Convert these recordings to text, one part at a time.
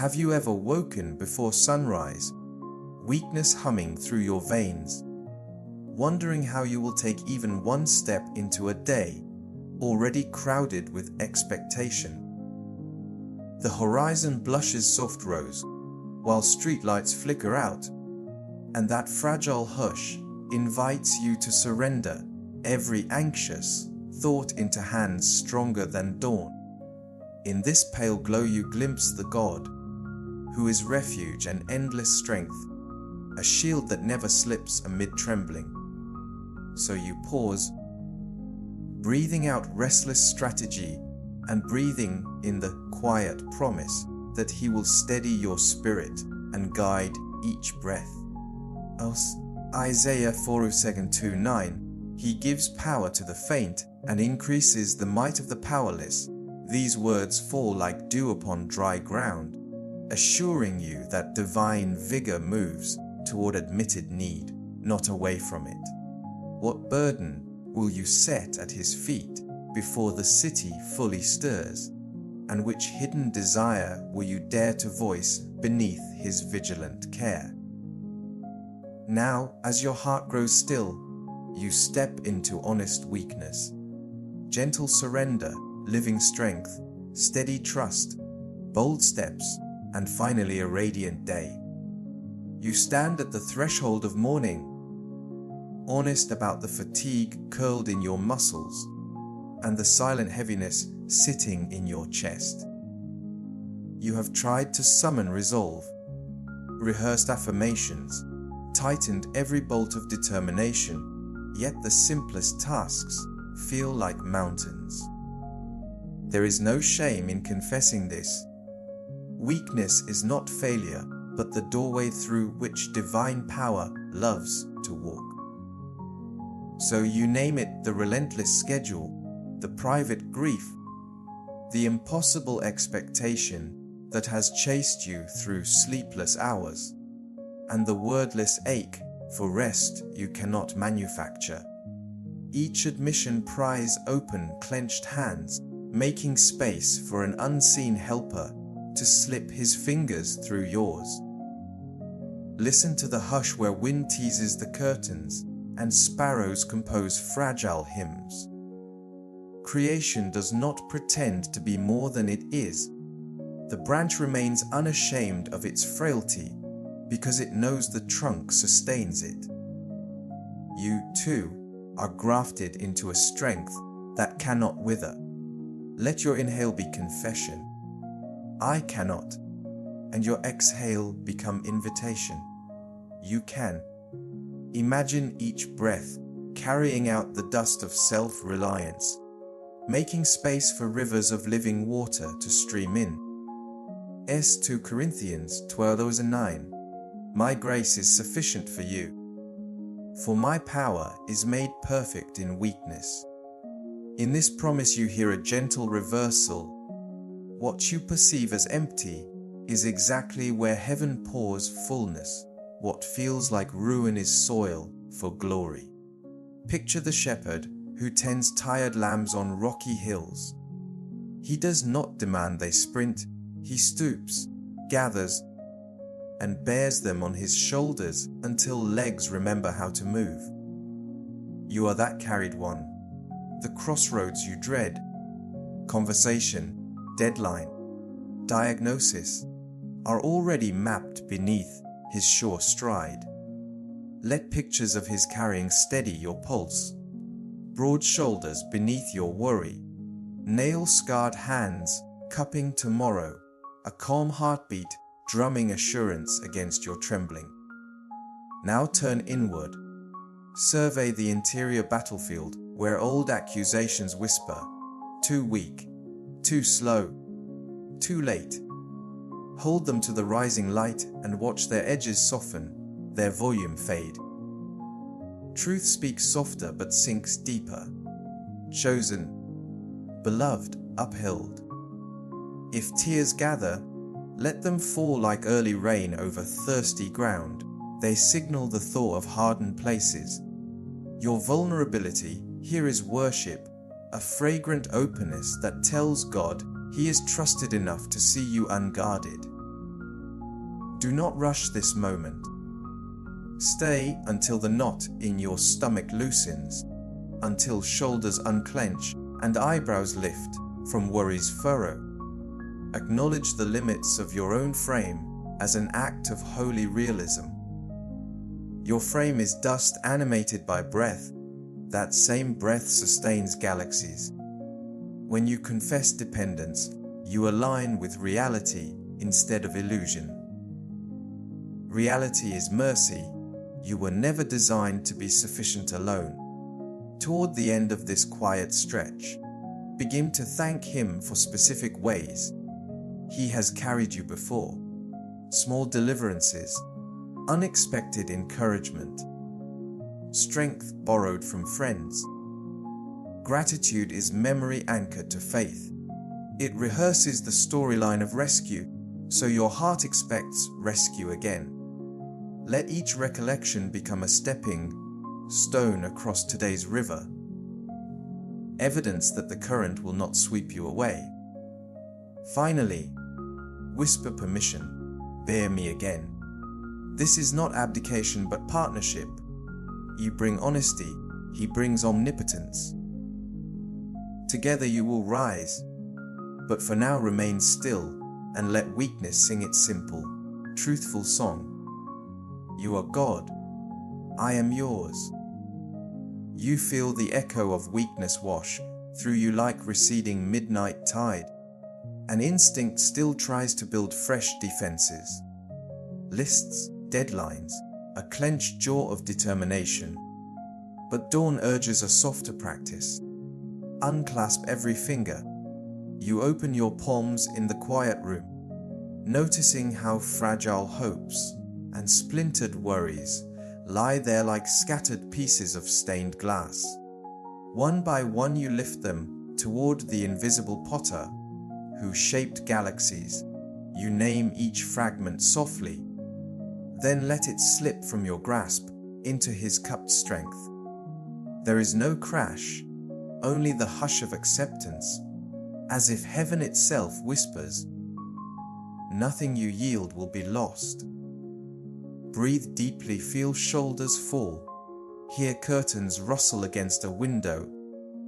Have you ever woken before sunrise, weakness humming through your veins, wondering how you will take even one step into a day already crowded with expectation? The horizon blushes soft rose, while streetlights flicker out, and that fragile hush invites you to surrender every anxious thought into hands stronger than dawn. In this pale glow you glimpse the God, who is refuge and endless strength, a shield that never slips amid trembling. So you pause, breathing out restless strategy and breathing in the quiet promise that He will steady your spirit and guide each breath. Isaiah 42:9, He gives power to the faint and increases the might of the powerless. These words fall like dew upon dry ground, assuring you that divine vigor moves toward admitted need, not away from it. What burden will you set at His feet before the city fully stirs? And which hidden desire will you dare to voice beneath His vigilant care? Now, as your heart grows still, you step into honest weakness, gentle surrender, living strength, steady trust, bold steps, and finally a radiant day. You stand at the threshold of morning, honest about the fatigue curled in your muscles and the silent heaviness sitting in your chest. You have tried to summon resolve, rehearsed affirmations, tightened every bolt of determination, yet the simplest tasks feel like mountains. There is no shame in confessing this. Weakness is not failure, but the doorway through which divine power loves to walk. So you name it the relentless schedule, the private grief, the impossible expectation that has chased you through sleepless hours, and the wordless ache for rest you cannot manufacture. Each admission pries open clenched hands, making space for an unseen helper to slip his fingers through yours. Listen to the hush where wind teases the curtains and sparrows compose fragile hymns. Creation does not pretend to be more than it is. The branch remains unashamed of its frailty because it knows the trunk sustains it. You, too, are grafted into a strength that cannot wither. Let your inhale be confession, I cannot, and your exhale become invitation. You can. Imagine each breath carrying out the dust of self-reliance, making space for rivers of living water to stream in. 2 Corinthians 12:9. My grace is sufficient for you, for my power is made perfect in weakness. In this promise you hear a gentle reversal. What you perceive as empty is exactly where heaven pours fullness. What feels like ruin is soil for glory. Picture the shepherd who tends tired lambs on rocky hills. He does not demand they sprint. He stoops, gathers, and bears them on his shoulders until legs remember how to move. You are that carried one. The crossroads you dread, conversation, deadline, diagnosis, are already mapped beneath his sure stride. Let pictures of his carrying steady your pulse, broad shoulders beneath your worry, nail-scarred hands cupping tomorrow, a calm heartbeat drumming assurance against your trembling. Now turn inward. Survey the interior battlefield where old accusations whisper, too weak, too slow, too late. Hold them to the rising light and watch their edges soften, their volume fade. Truth speaks softer but sinks deeper. Chosen, beloved, upheld. If tears gather, let them fall like early rain over thirsty ground. They signal the thaw of hardened places. Your vulnerability here is worship, a fragrant openness that tells God He is trusted enough to see you unguarded. Do not rush this moment. Stay until the knot in your stomach loosens, until shoulders unclench and eyebrows lift from worry's furrow. Acknowledge the limits of your own frame as an act of holy realism. Your frame is dust animated by breath. That same breath sustains galaxies. When you confess dependence, you align with reality instead of illusion. Reality is mercy. You were never designed to be sufficient alone. Toward the end of this quiet stretch, begin to thank Him for specific ways He has carried you before. Small deliverances, unexpected encouragement, strength borrowed from friends. Gratitude is memory anchored to faith. It rehearses the storyline of rescue, so your heart expects rescue again. Let each recollection become a stepping stone across today's river, evidence that the current will not sweep you away. Finally, whisper permission, bear me again. This is not abdication but partnership. You bring honesty, He brings omnipotence. Together you will rise, but for now remain still and let weakness sing its simple, truthful song. You are God, I am yours. You feel the echo of weakness wash through you like receding midnight tide. An instinct still tries to build fresh defenses. Lists, deadlines, a clenched jaw of determination. But dawn urges a softer practice. Unclasp every finger. You open your palms in the quiet room, noticing how fragile hopes and splintered worries lie there like scattered pieces of stained glass. One by one you lift them toward the invisible potter who shaped galaxies. You name each fragment softly, then let it slip from your grasp into His cupped strength. There is no crash, only the hush of acceptance, as if heaven itself whispers, nothing you yield will be lost. Breathe deeply, feel shoulders fall, hear curtains rustle against a window,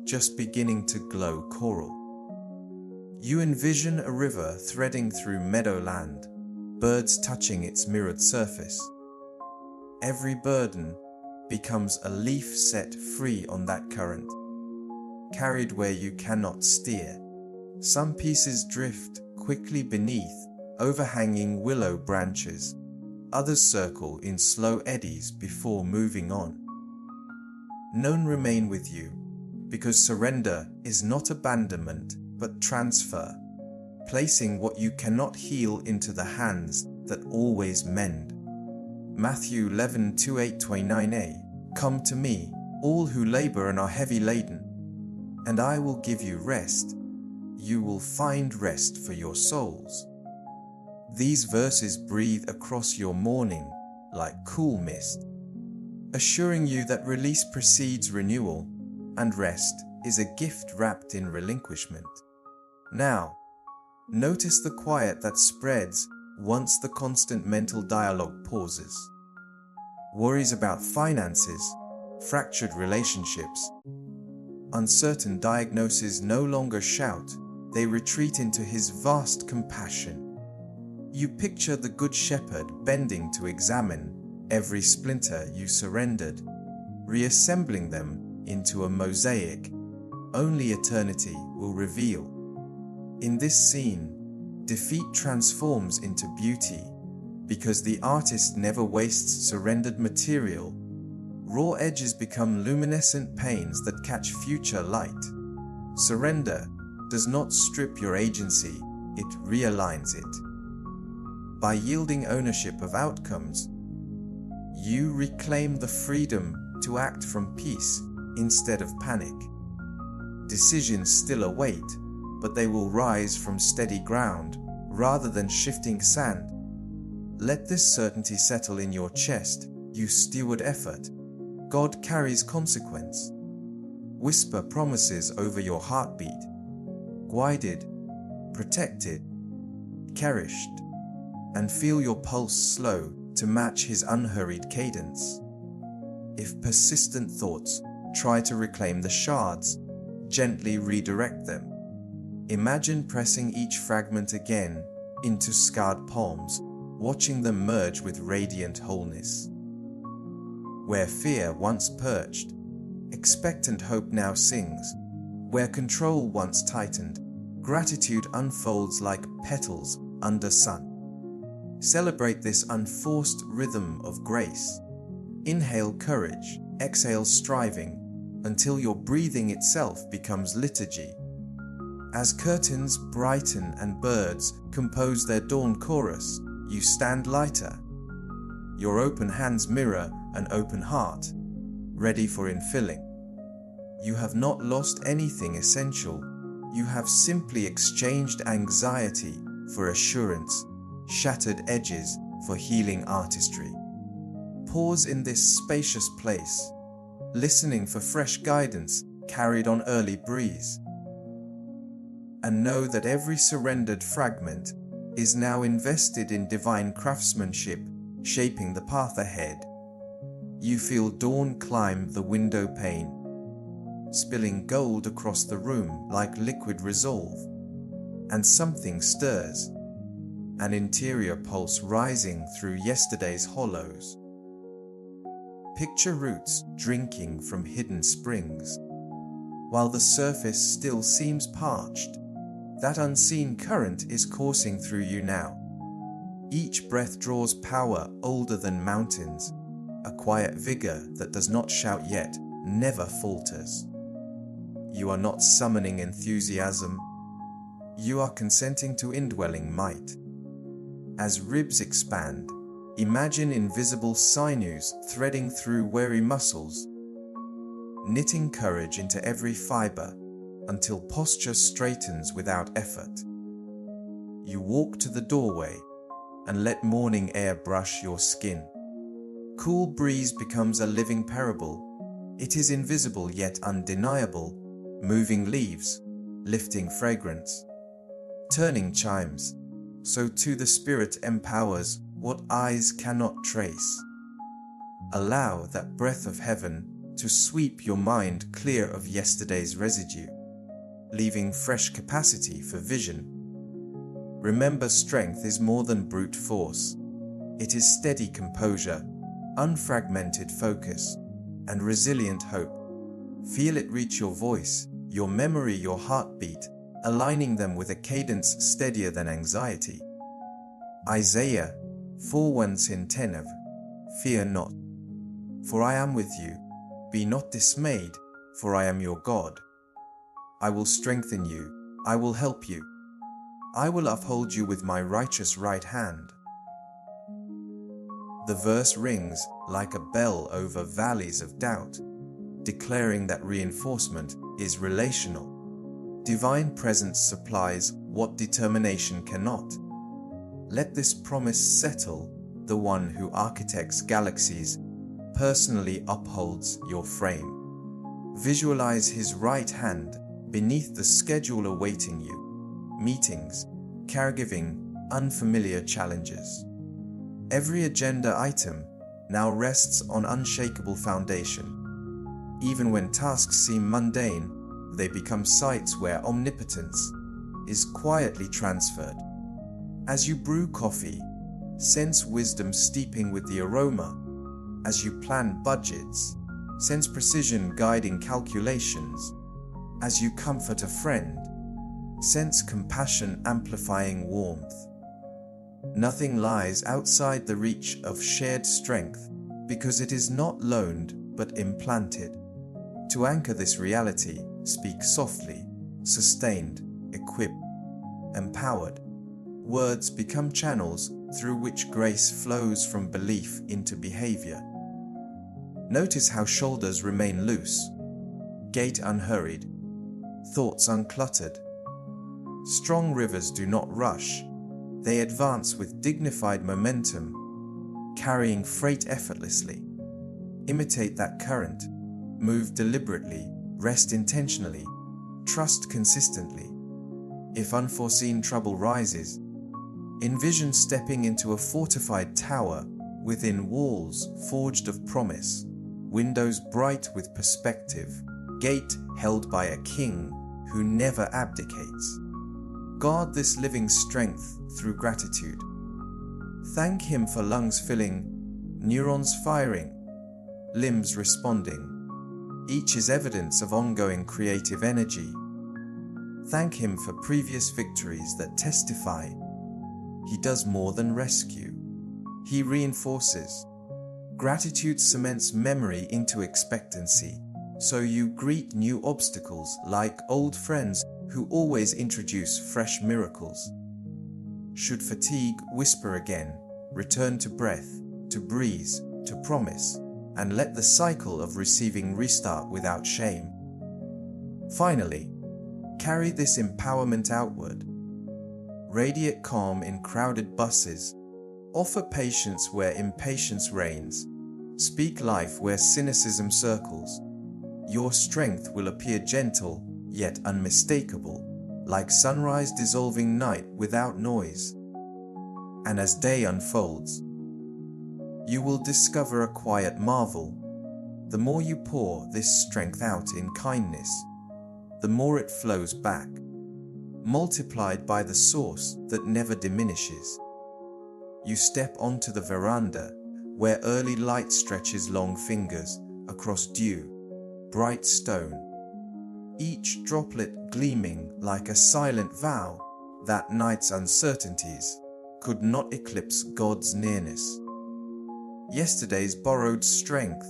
just beginning to glow coral. You envision a river threading through meadowland, birds touching its mirrored surface. Every burden becomes a leaf set free on that current, carried where you cannot steer. Some pieces drift quickly beneath overhanging willow branches. Others circle in slow eddies before moving on. None remain with you, because surrender is not abandonment but transfer, placing what you cannot heal into the hands that always mend. Matthew 11:28-29a. Come to me, all who labor and are heavy laden, and I will give you rest. You will find rest for your souls. These verses breathe across your morning like cool mist, assuring you that release precedes renewal, and rest is a gift wrapped in relinquishment. Now, notice the quiet that spreads once the constant mental dialogue pauses. Worries about finances, fractured relationships, uncertain diagnoses no longer shout, they retreat into His vast compassion. You picture the Good Shepherd bending to examine every splinter you surrendered, reassembling them into a mosaic only eternity will reveal. In this scene, defeat transforms into beauty because the artist never wastes surrendered material. Raw edges become luminescent panes that catch future light. Surrender does not strip your agency, it realigns it. By yielding ownership of outcomes, you reclaim the freedom to act from peace instead of panic. Decisions still await, but they will rise from steady ground rather than shifting sand. Let this certainty settle in your chest. You steward effort. God carries consequence. Whisper promises over your heartbeat. Guided, protected, cherished. and feel your pulse slow to match his unhurried cadence. If persistent thoughts try to reclaim the shards, gently redirect them. Imagine pressing each fragment again into scarred palms, watching them merge with radiant wholeness. Where fear once perched, expectant hope now sings. Where control once tightened, gratitude unfolds like petals under sun. Celebrate this unforced rhythm of grace. Inhale courage, exhale striving, until your breathing itself becomes liturgy. As curtains brighten and birds compose their dawn chorus, you stand lighter. Your open hands mirror an open heart, ready for infilling. You have not lost anything essential. You have simply exchanged anxiety for assurance, shattered edges for healing artistry. Pause in this spacious place, listening for fresh guidance carried on early breeze. And know that every surrendered fragment is now invested in divine craftsmanship, shaping the path ahead. You feel dawn climb the window pane, spilling gold across the room like liquid resolve. And something stirs, an interior pulse rising through yesterday's hollows. Picture roots drinking from hidden springs. While the surface still seems parched, that unseen current is coursing through you now. Each breath draws power older than mountains, a quiet vigor that does not shout yet never falters. You are not summoning enthusiasm. You are consenting to indwelling might. As ribs expand, imagine invisible sinews threading through weary muscles, knitting courage into every fiber until posture straightens without effort. You walk to the doorway and let morning air brush your skin. Cool breeze becomes a living parable. It is invisible yet undeniable, moving leaves, lifting fragrance, turning chimes. So too the spirit empowers what eyes cannot trace. Allow that breath of heaven to sweep your mind clear of yesterday's residue, leaving fresh capacity for vision. Remember, strength is more than brute force. It is steady composure, unfragmented focus, and resilient hope. Feel it reach your voice, your memory, your heartbeat, aligning them with a cadence steadier than anxiety. Isaiah 41:10. Fear not, for I am with you. Be not dismayed, for I am your God. I will strengthen you, I will help you. I will uphold you with my righteous right hand. The verse rings like a bell over valleys of doubt, declaring that reinforcement is relational. Divine presence supplies what determination cannot. Let this promise settle. The one who architects galaxies personally upholds your frame. Visualize his right hand beneath the schedule awaiting you. Meetings, caregiving, unfamiliar challenges. Every agenda item now rests on unshakable foundation. Even when tasks seem mundane, they become sites where omnipotence is quietly transferred. As you brew coffee, sense wisdom steeping with the aroma. As you plan budgets, sense precision guiding calculations. As you comfort a friend, sense compassion amplifying warmth. Nothing lies outside the reach of shared strength because it is not loaned but implanted. To anchor this reality, speak softly, sustained, equipped, empowered. Words become channels through which grace flows from belief into behavior. Notice how shoulders remain loose, gait unhurried, thoughts uncluttered. Strong rivers do not rush. They advance with dignified momentum, carrying freight effortlessly. Imitate that current. Move deliberately, rest intentionally, trust consistently. If unforeseen trouble rises, Envision stepping into a fortified tower within walls forged of promise, windows bright with perspective, gate held by a king who never abdicates. Guard this living strength through gratitude. Thank him for lungs filling, neurons firing, limbs responding. Each is evidence of ongoing creative energy. Thank him for previous victories that testify he does more than rescue. He reinforces. Gratitude cements memory into expectancy, so you greet new obstacles like old friends who always introduce fresh miracles. Should fatigue whisper again, return to breath, to breeze, to promise, and let the cycle of receiving restart without shame. Finally, carry this empowerment outward. Radiate calm in crowded buses. Offer patience where impatience reigns. Speak life where cynicism circles. Your strength will appear gentle, yet unmistakable, like sunrise dissolving night without noise. And as day unfolds, you will discover a quiet marvel. The more you pour this strength out in kindness, the more it flows back, multiplied by the source that never diminishes. You step onto the veranda, where early light stretches long fingers across dew, bright stone, each droplet gleaming like a silent vow that night's uncertainties could not eclipse God's nearness. Yesterday's borrowed strength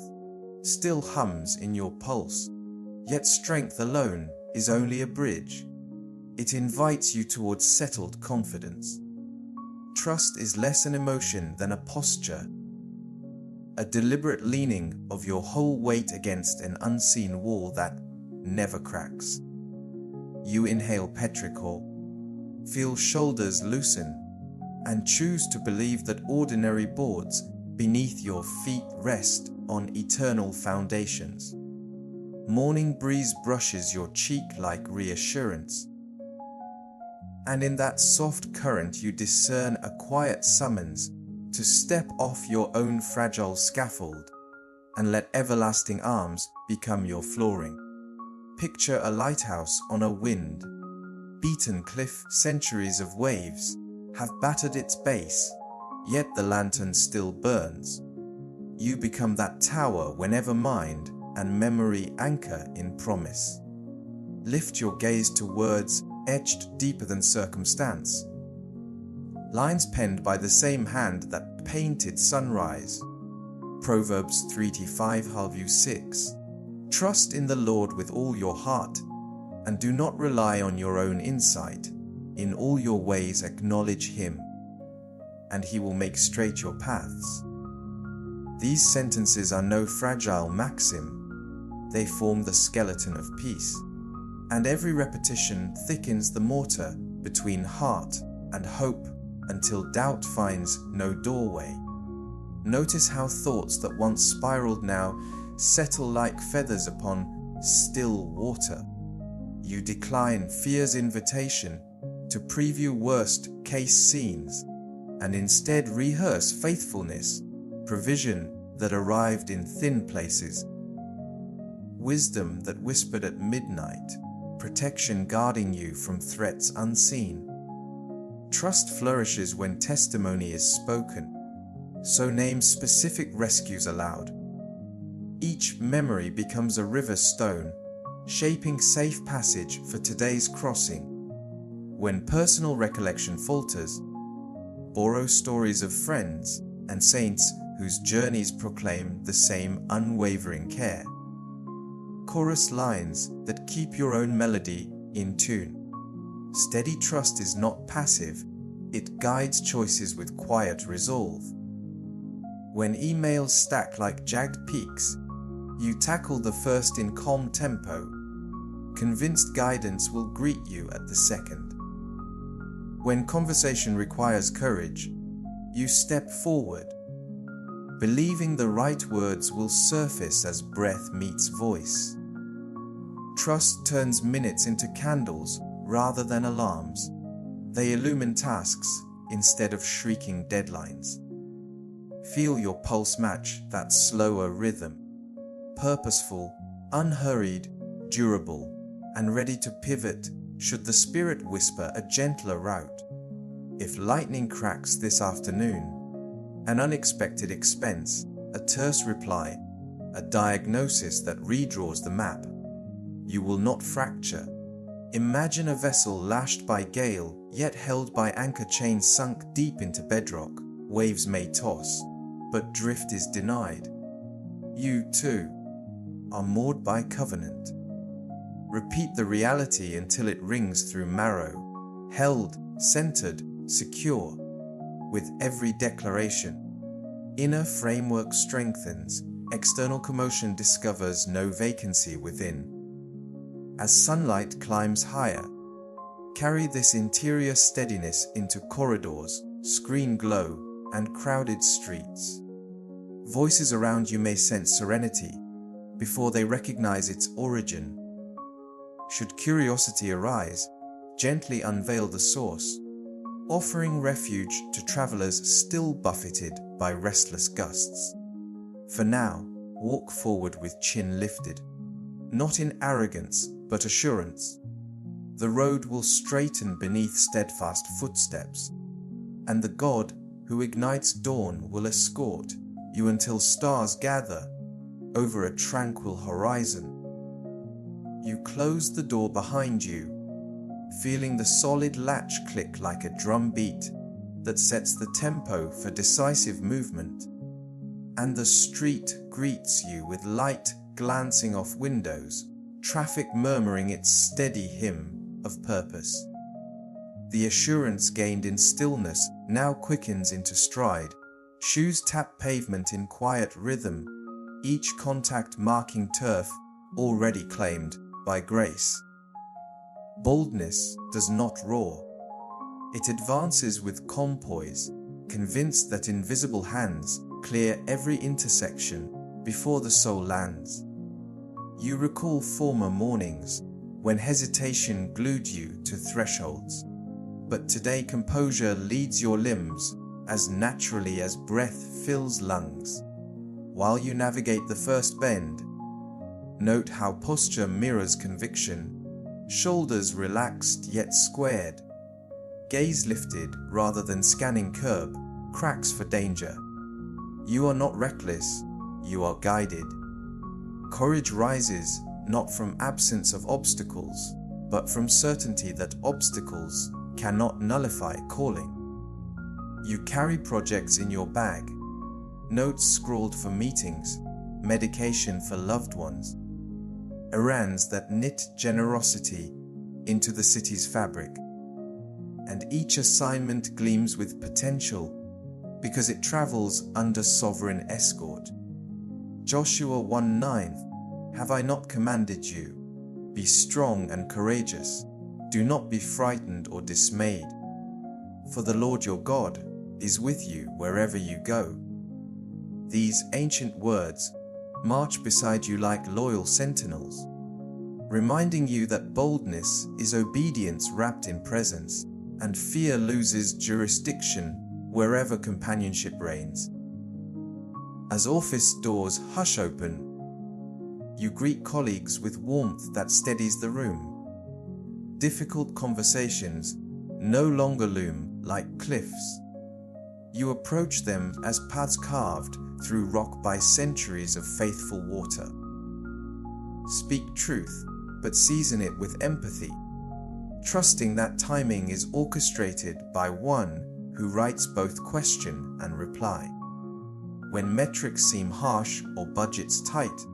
still hums in your pulse, yet strength alone is only a bridge. It invites you towards settled confidence. Trust is less an emotion than a posture, a deliberate leaning of your whole weight against an unseen wall that never cracks. You inhale petrichor, feel shoulders loosen, and choose to believe that ordinary boards beneath your feet rest on eternal foundations. Morning breeze brushes your cheek like reassurance, and in that soft current you discern a quiet summons to step off your own fragile scaffold and let everlasting arms become your flooring. Picture a lighthouse on a wind-beaten cliff. Centuries of waves have battered its base, yet the lantern still burns. You become that tower whenever mind and memory anchor in promise. Lift your gaze to words etched deeper than circumstance, lines penned by the same hand that painted sunrise. Proverbs 3:5-6. Trust in the Lord with all your heart, and do not rely on your own insight. In all your ways acknowledge Him, and He will make straight your paths. These sentences are no fragile maxim. They form the skeleton of peace, and every repetition thickens the mortar between heart and hope until doubt finds no doorway. Notice how thoughts that once spiraled now settle like feathers upon still water. You decline fear's invitation to preview worst-case scenes, and instead rehearse faithfulness, provision that arrived in thin places, wisdom that whispered at midnight, protection guarding you from threats unseen. Trust flourishes when testimony is spoken, so name specific rescues aloud. Each memory becomes a river stone, shaping safe passage for today's crossing. When personal recollection falters, borrow stories of friends and saints whose journeys proclaim the same unwavering care. Chorus lines that keep your own melody in tune. Steady trust is not passive, it guides choices with quiet resolve. When emails stack like jagged peaks, you tackle the first in calm tempo. Convinced guidance will greet you at the second. When conversation requires courage, you step forward, believing the right words will surface as breath meets voice. Trust turns minutes into candles rather than alarms. They illumine tasks, instead of shrieking deadlines. Feel your pulse match that slower rhythm. Purposeful, unhurried, durable, and ready to pivot should the spirit whisper a gentler route. If lightning cracks this afternoon, an unexpected expense, a terse reply, a diagnosis that redraws the map, you will not fracture. Imagine a vessel lashed by gale, yet held by anchor chains sunk deep into bedrock. Waves may toss, but drift is denied. You, too, are moored by covenant. Repeat the reality until it rings through marrow, held, centered, secure. With every declaration, inner framework strengthens, external commotion discovers no vacancy within. As sunlight climbs higher, carry this interior steadiness into corridors, screen glow, and crowded streets. Voices around you may sense serenity before they recognize its origin. Should curiosity arise, gently unveil the source, offering refuge to travelers still buffeted by restless gusts. For now, walk forward with chin lifted, not in arrogance but assurance. The road will straighten beneath steadfast footsteps, and the God who ignites dawn will escort you until stars gather over a tranquil horizon. You close the door behind you, feeling the solid latch click like a drum beat that sets the tempo for decisive movement, and the street greets you with light glancing off windows, traffic murmuring its steady hymn of purpose. The assurance gained in stillness now quickens into stride. Shoes tap pavement in quiet rhythm, each contact marking turf already claimed by grace. Boldness does not roar. It advances with calm poise, convinced that invisible hands clear every intersection before the soul lands. You recall former mornings when hesitation glued you to thresholds, but today composure leads your limbs as naturally as breath fills lungs. While you navigate the first bend, note how posture mirrors conviction, shoulders relaxed yet squared, gaze lifted rather than scanning curb, cracks for danger. You are not reckless, you are guided. Courage rises not from absence of obstacles, but from certainty that obstacles cannot nullify calling. You carry projects in your bag, notes scrawled for meetings, medication for loved ones, errands that knit generosity into the city's fabric. And each assignment gleams with potential because it travels under sovereign escort. Joshua 1:9, have I not commanded you? Be strong and courageous. Do not be frightened or dismayed. For the Lord your God is with you wherever you go. These ancient words march beside you like loyal sentinels, reminding you that boldness is obedience wrapped in presence, and fear loses jurisdiction wherever companionship reigns. As office doors hush open, you greet colleagues with warmth that steadies the room. Difficult conversations no longer loom like cliffs. You approach them as paths carved through rock by centuries of faithful water. Speak truth, but season it with empathy, trusting that timing is orchestrated by one who writes both question and reply. When metrics seem harsh or budgets tight,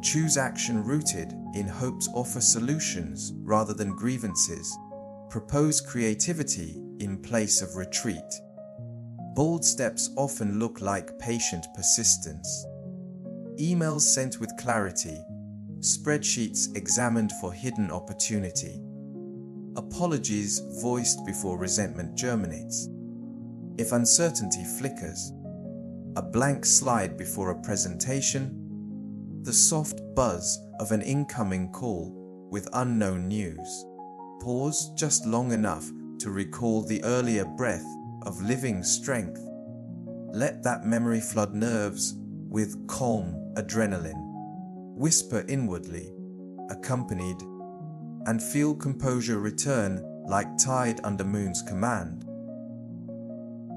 choose action rooted in hopes offer solutions rather than grievances. Propose creativity in place of retreat. Bold steps often look like patient persistence. Emails sent with clarity, spreadsheets examined for hidden opportunity, apologies voiced before resentment germinates. If uncertainty flickers, a blank slide before a presentation, the soft buzz of an incoming call with unknown news. Pause just long enough to recall the earlier breath of living strength. Let that memory flood nerves with calm adrenaline. Whisper inwardly, accompanied, and feel composure return like tide under moon's command.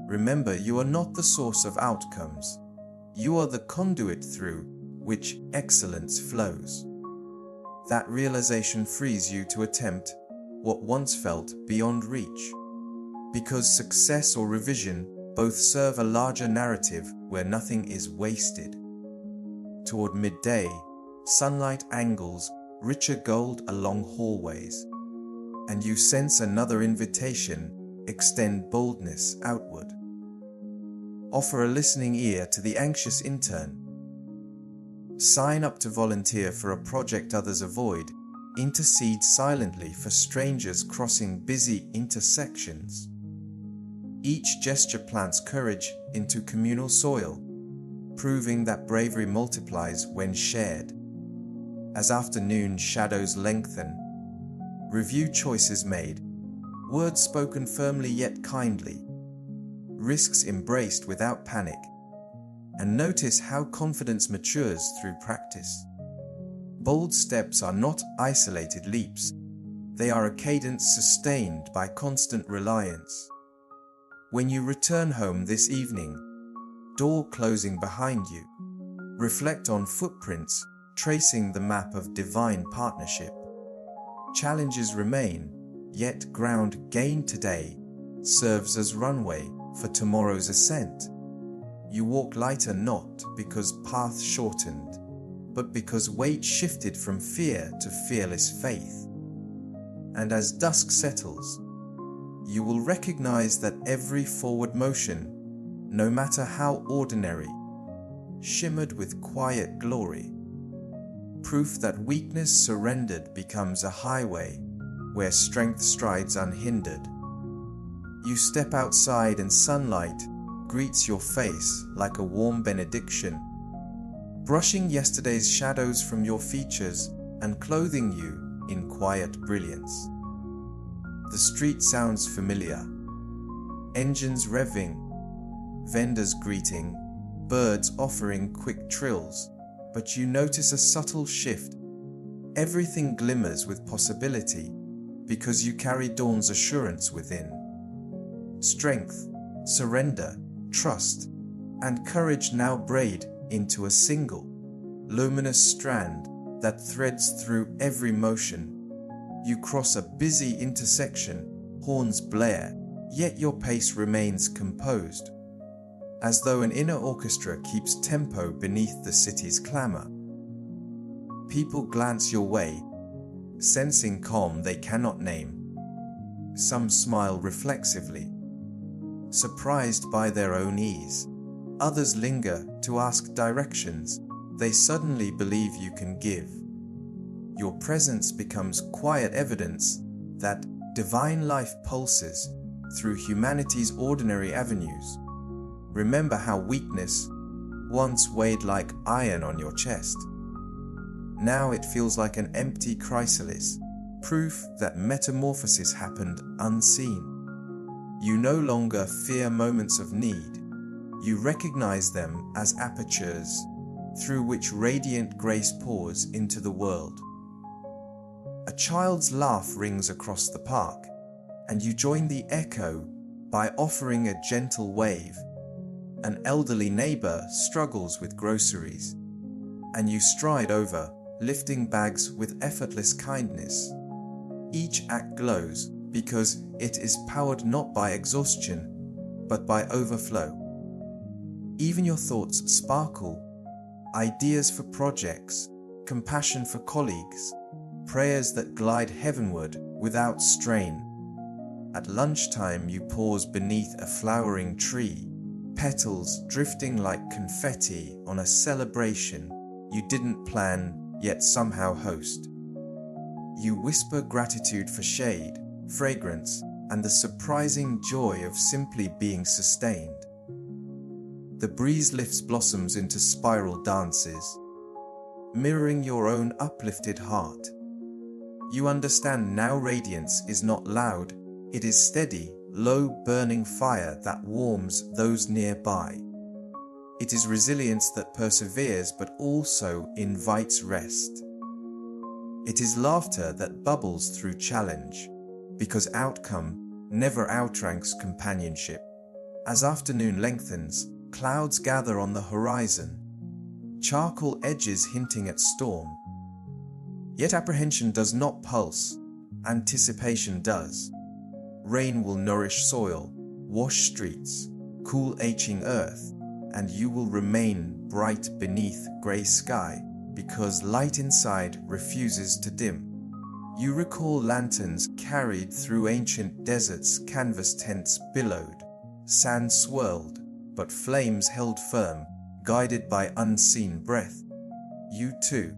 Remember, you are not the source of outcomes. You are the conduit through which excellence flows. That realization frees you to attempt what once felt beyond reach. Because success or revision both serve a larger narrative where nothing is wasted. Toward midday, sunlight angles richer gold along hallways, and you sense another invitation: extend boldness outward. Offer a listening ear to the anxious intern. Sign up to volunteer for a project others avoid. Intercede silently for strangers crossing busy intersections. Each gesture plants courage into communal soil, proving that bravery multiplies when shared. As afternoon shadows lengthen, review choices made, words spoken firmly yet kindly, risks embraced without panic, and notice how confidence matures through practice. Bold steps are not isolated leaps. They are a cadence sustained by constant reliance. When you return home this evening, door closing behind you, reflect on footprints tracing the map of divine partnership. Challenges remain, yet ground gained today serves as runway for tomorrow's ascent. You walk lighter not because path shortened, but because weight shifted from fear to fearless faith. And as dusk settles, you will recognize that every forward motion, no matter how ordinary, shimmered with quiet glory. Proof that weakness surrendered becomes a highway where strength strides unhindered. You step outside and sunlight greets your face like a warm benediction, brushing yesterday's shadows from your features and clothing you in quiet brilliance. The street sounds familiar. Engines revving, vendors greeting, birds offering quick trills, but you notice a subtle shift. Everything glimmers with possibility because you carry dawn's assurance within. Strength, surrender, trust, and courage now braid into a single, luminous strand that threads through every motion. You cross a busy intersection, horns blare, yet your pace remains composed, as though an inner orchestra keeps tempo beneath the city's clamor. People glance your way, sensing calm they cannot name. Some smile reflexively, surprised by their own ease. Others linger to ask directions they suddenly believe you can give. Your presence becomes quiet evidence that divine life pulses through humanity's ordinary avenues. Remember how weakness once weighed like iron on your chest. Now it feels like an empty chrysalis, proof that metamorphosis happened unseen. You no longer fear moments of need. You recognize them as apertures through which radiant grace pours into the world. A child's laugh rings across the park, and you join the echo by offering a gentle wave. An elderly neighbor struggles with groceries, and you stride over, lifting bags with effortless kindness. Each act glows because it is powered not by exhaustion, but by overflow. Even your thoughts sparkle, ideas for projects, compassion for colleagues, prayers that glide heavenward without strain. At lunchtime you pause beneath a flowering tree, petals drifting like confetti on a celebration you didn't plan yet somehow host. You whisper gratitude for shade, fragrance, and the surprising joy of simply being sustained. The breeze lifts blossoms into spiral dances, mirroring your own uplifted heart. You understand now radiance is not loud, It is steady, low burning fire that warms those nearby. It is resilience that perseveres but also invites rest. It is laughter that bubbles through challenge, because outcome never outranks companionship. As afternoon lengthens, clouds gather on the horizon, charcoal edges hinting at storm. Yet apprehension does not pulse, anticipation does. Rain will nourish soil, wash streets, cool aching earth, and you will remain bright beneath grey sky, because light inside refuses to dim. You recall lanterns carried through ancient deserts, canvas tents billowed, sand swirled, but flames held firm, guided by unseen breath. You too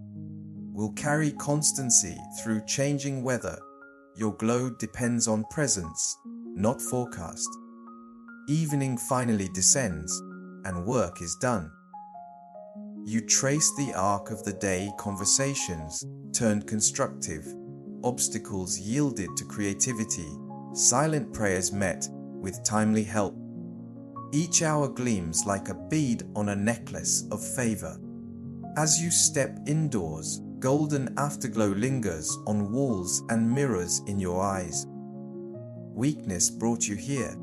will carry constancy through changing weather. Your glow depends on presence, not forecast. Evening finally descends, and work is done. You trace the arc of the day, conversations turned constructive, obstacles yielded to creativity, silent prayers met with timely help. Each hour gleams like a bead on a necklace of favor. As you step indoors, golden afterglow lingers on walls and mirrors in your eyes. Weakness brought you here,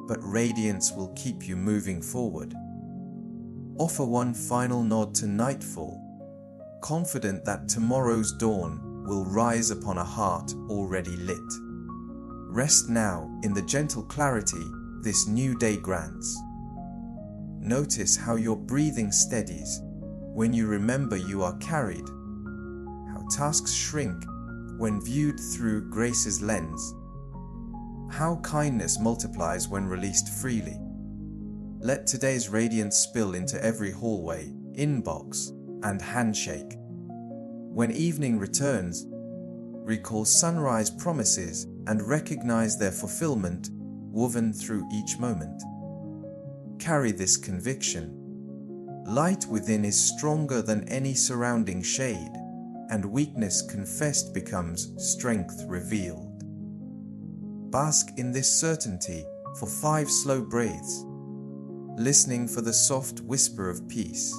but radiance will keep you moving forward. Offer one final nod to nightfall, confident that tomorrow's dawn will rise upon a heart already lit. Rest now in the gentle clarity this new day grants. Notice how your breathing steadies when you remember you are carried, how tasks shrink when viewed through grace's lens, how kindness multiplies when released freely. Let today's radiance spill into every hallway, inbox, and handshake. When evening returns, recall sunrise promises and recognize their fulfillment woven through each moment. Carry this conviction. Light within is stronger than any surrounding shade, and weakness confessed becomes strength revealed. Bask in this certainty for 5 slow breaths, listening for the soft whisper of peace.